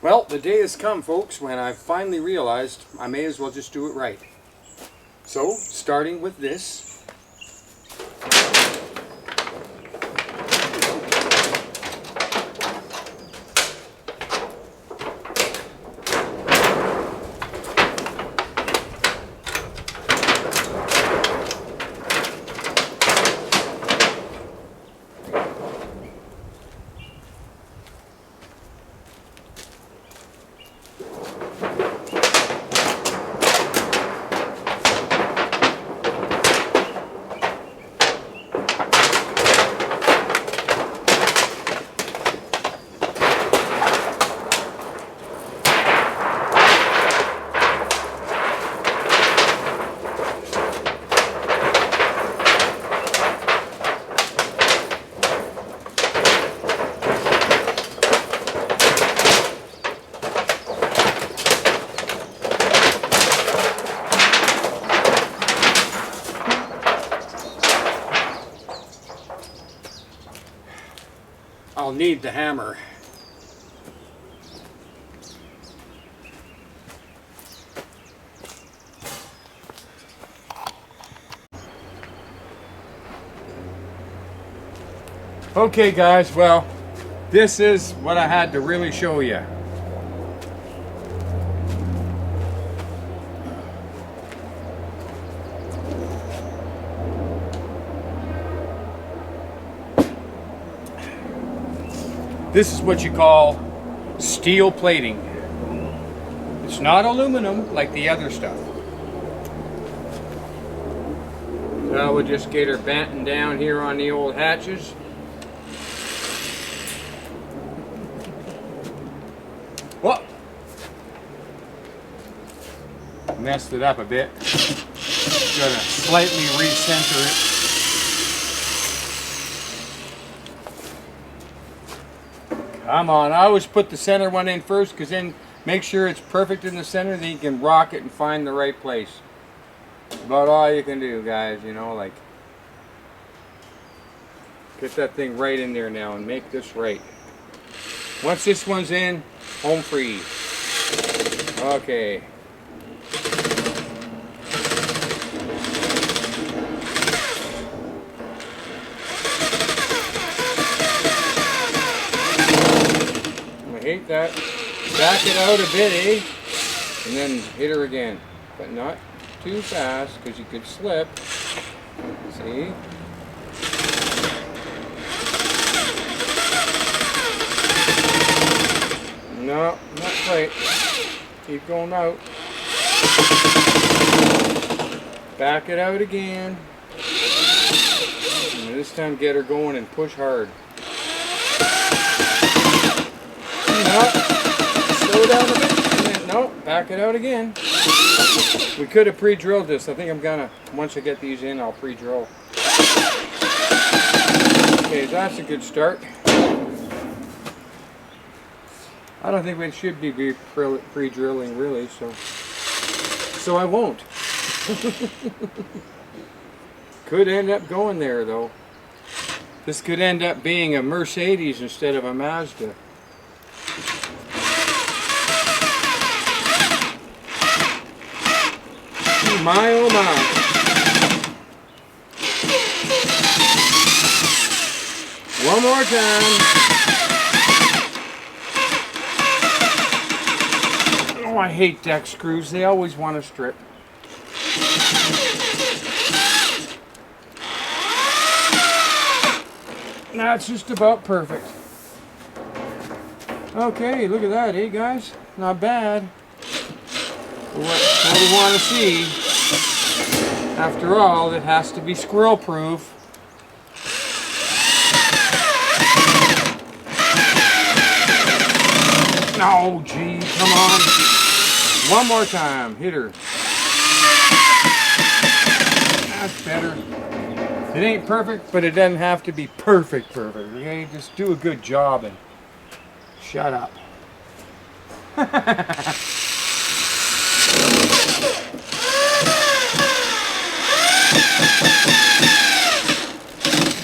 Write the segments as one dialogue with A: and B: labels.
A: Well, the day has come, folks, when I've finally realized I may as well just do it right. So, starting with this. I'll need the hammer. Okay guys, well, this is what I had to really show you. This is what you call steel plating. It's not aluminum like the other stuff. Now we'll just get her batten down here on the old hatches. Whoa! Messed it up a bit. Gotta slightly recenter it. Come on, I always put the center one in first, because then make sure it's perfect in the center, then you can rock it and find the right place. About all you can do, guys, you know, like, get that thing right in there now and make this right. Once this one's in, home free. Okay. Hate that. Back it out a bit, eh? And then hit her again. But not too fast, because you could slip. See? No, not quite. Keep going out. Back it out again. And this time get her going and push hard. Slow down a bit, and then, no, back it out again. We could have pre-drilled this. I think I'm gonna, once I get these in, I'll pre-drill. Okay, that's a good start. I don't think we should be pre-drilling really, so I won't. Could end up going there though. This could end up being a Mercedes instead of a Mazda. My oh my. One more time. Oh, I hate deck screws. They always want to strip. That's just about perfect. Okay, look at that, eh guys? Not bad. What do you want to see? After all, it has to be squirrel proof. Oh, gee, come on. One more time. Hit her. That's better. It ain't perfect, but it doesn't have to be perfect, okay? Just do a good job and shut up.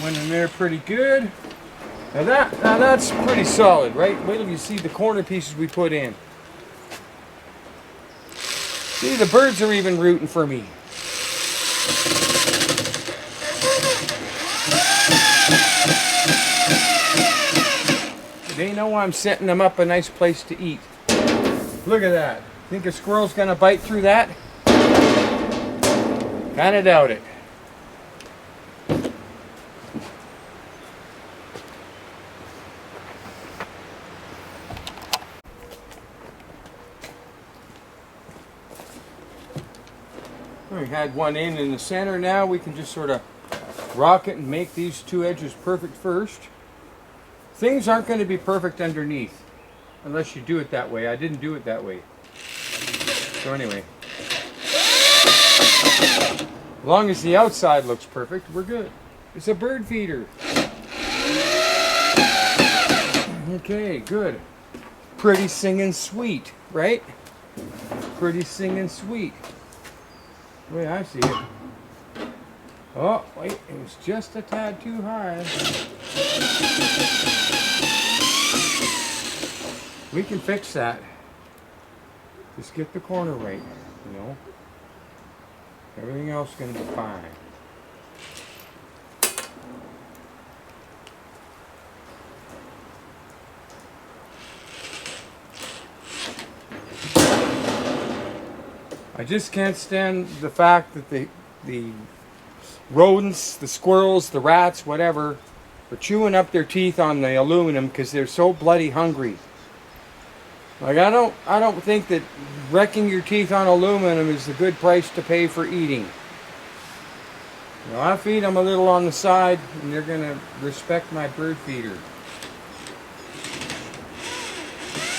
A: Went in there pretty good. Now that's pretty solid, right? Wait till you see the corner pieces we put in. See, the birds are even rooting for me. They know I'm setting them up a nice place to eat. Look at that. Think a squirrel's gonna bite through that? Kinda doubt it. We had one in the center. Now we can just sort of rock it and make these two edges perfect first. Things aren't going to be perfect underneath unless you do it that way. I didn't do it that way. So anyway, as long as the outside looks perfect, we're good. It's a bird feeder. Okay, good. Pretty singing sweet, right? Pretty singing sweet. The way I see it. Oh, wait, it was just a tad too high. We can fix that. Just get the corner right, you know. Everything else is going to be fine. I just can't stand the fact that the rodents, the squirrels, the rats, whatever, are chewing up their teeth on the aluminum because they're so bloody hungry. Like I don't think that wrecking your teeth on aluminum is a good price to pay for eating. You know, I feed them a little on the side, and they're gonna respect my bird feeder.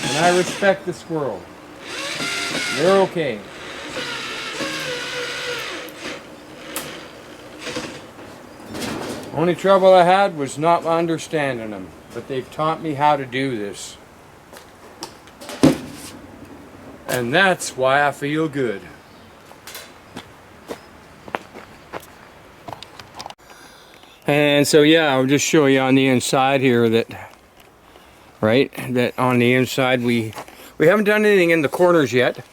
A: And I respect the squirrel. They're okay. Only trouble I had was not understanding them, but they've taught me how to do this. And that's why I feel good. And so yeah, I'll just show you on the inside here that, right, that on the inside we haven't done anything in the corners yet.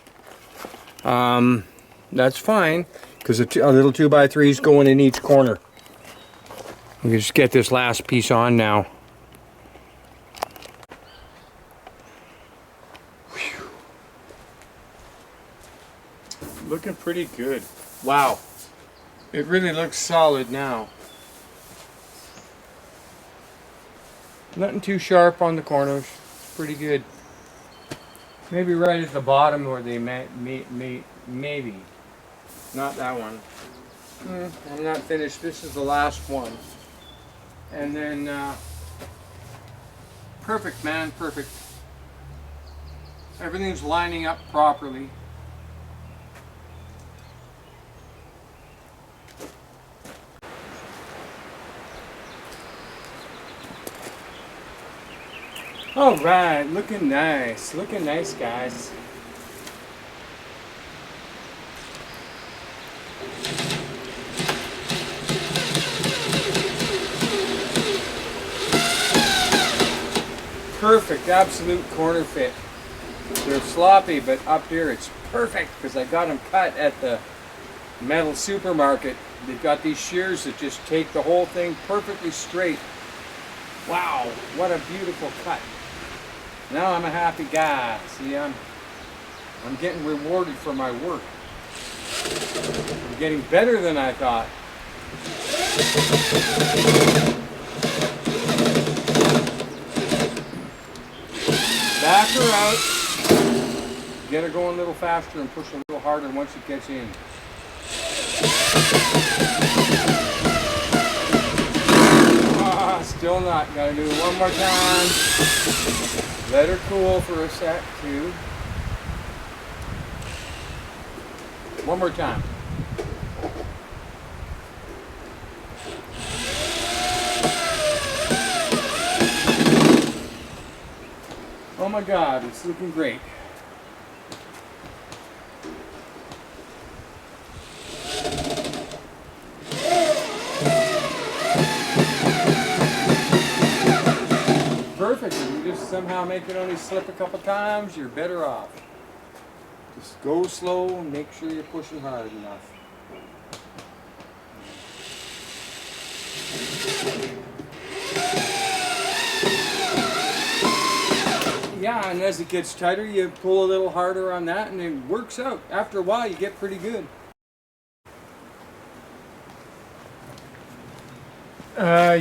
A: That's fine, because a little 2x3 is going in each corner. We can just get this last piece on now. Whew. Looking pretty good. Wow. It really looks solid now. Nothing too sharp on the corners. It's pretty good. Maybe right at the bottom where they maybe. Not that one. I'm not finished. This is the last one. And then, perfect, man, perfect. Everything's lining up properly. All right, looking nice, guys. Perfect, absolute corner fit. They're sloppy, but up here it's perfect because I got them cut at the metal supermarket. They've got these shears that just take the whole thing perfectly straight. Wow, what a beautiful cut. Now I'm a happy guy. See, I'm getting rewarded for my work. I'm getting better than I thought. Back her out. Get her going a little faster and push a little harder once it gets in. Still not. Gotta do it one more time. Let her cool for a sec, too. One more time. Oh my God, it's looking great. somehow make it only slip a couple times, you're better off. Just go slow and make sure you're pushing hard enough. Yeah, and as it gets tighter, you pull a little harder on that and it works out. After a while, you get pretty good.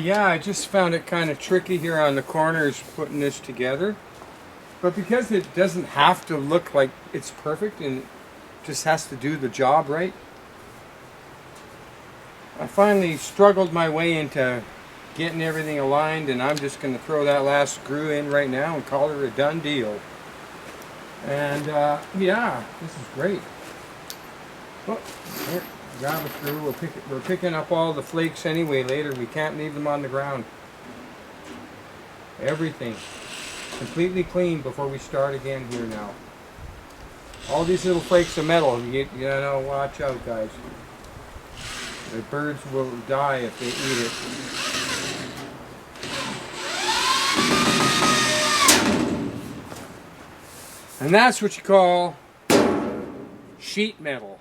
A: Yeah, I just found it kind of tricky here on the corners putting this together. But because it doesn't have to look like it's perfect and it just has to do the job right, I finally struggled my way into getting everything aligned, and I'm just going to throw that last screw in right now and call it a done deal. And yeah, this is great. Well, here, grab a screw. We're picking up all the flakes anyway later. We can't leave them on the ground. Everything completely clean before we start again here now. All these little flakes of metal, you know, watch out, guys. The birds will die if they eat it. And that's what you call sheet metal.